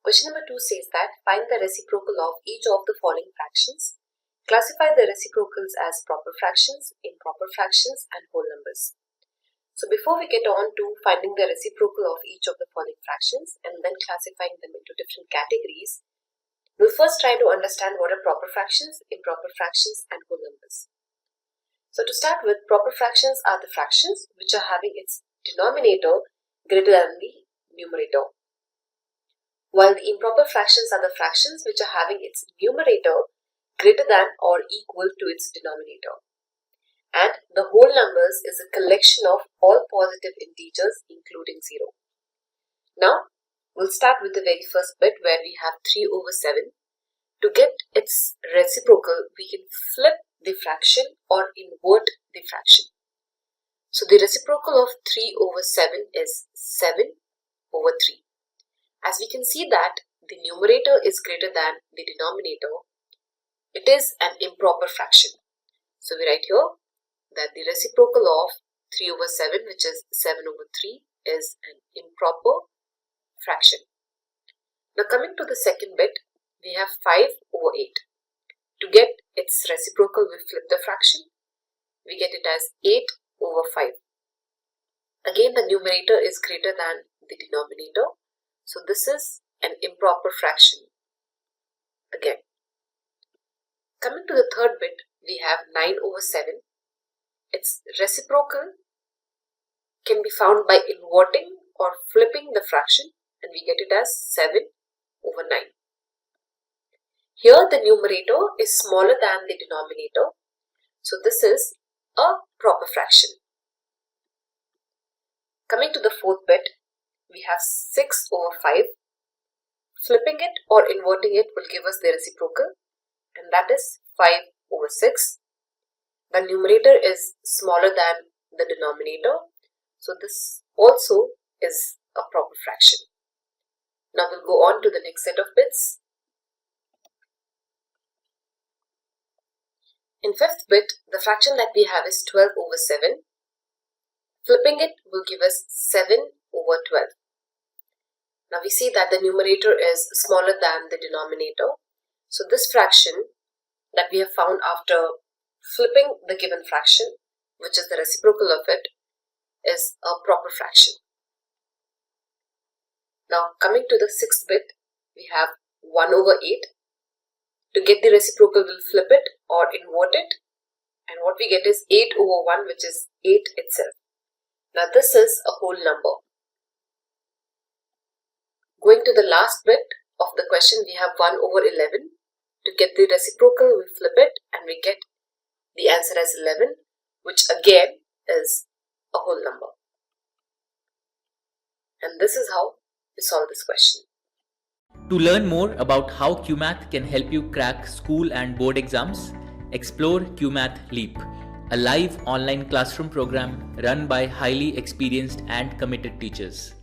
Question number 2 says that find the reciprocal of each of the following fractions. Classify the reciprocals as proper fractions, improper fractions, and whole numbers. So before we get on to finding the reciprocal of each of the following fractions and then classifying them into different categories, we'll first try to understand what are proper fractions, improper fractions, and whole numbers. So to start with, proper fractions are the fractions which are having its denominator greater than the numerator, while the improper fractions are the fractions which are having its numerator greater than or equal to its denominator. And the whole numbers is a collection of all positive integers including 0. Now, we'll start with the very first bit where we have 3/7. To get its reciprocal, we can flip the fraction or invert the fraction. So the reciprocal of 3/7 is 7/3. As we can see that the numerator is greater than the denominator, it is an improper fraction. So we write here that the reciprocal of 3/7, which is 7/3, is an improper fraction. Now coming to the second bit, we have 5/8. To get its reciprocal, we flip the fraction. We get it as 8/5. Again, the numerator is greater than the denominator. So this is an improper fraction again. Coming to the third bit, we have 9/7. Its reciprocal can be found by inverting or flipping the fraction, and we get it as 7/9. Here the numerator is smaller than the denominator, so this is a proper fraction. Coming to the fourth bit, we have 6/5. Flipping it or inverting it will give us the reciprocal, and that is 5/6. The numerator is smaller than the denominator, so this also is a proper fraction. Now we'll go on to the next set of bits. In fifth bit, the fraction that we have is 12/7. Flipping it will give us 7/12. Now we see that the numerator is smaller than the denominator. So this fraction that we have found after flipping the given fraction, which is the reciprocal of it, is a proper fraction. Now coming to the sixth bit, we have 1/8. To get the reciprocal, we'll flip it or invert it, and what we get is 8/1, which is 8 itself. Now this is a whole number. Going to the last bit of the question, we have 1/11. To get the reciprocal, we flip it and we get the answer as 11, which again is a whole number. And this is how we solve this question. To learn more about how Cuemath can help you crack school and board exams, explore Cuemath Leap, a live online classroom program run by highly experienced and committed teachers.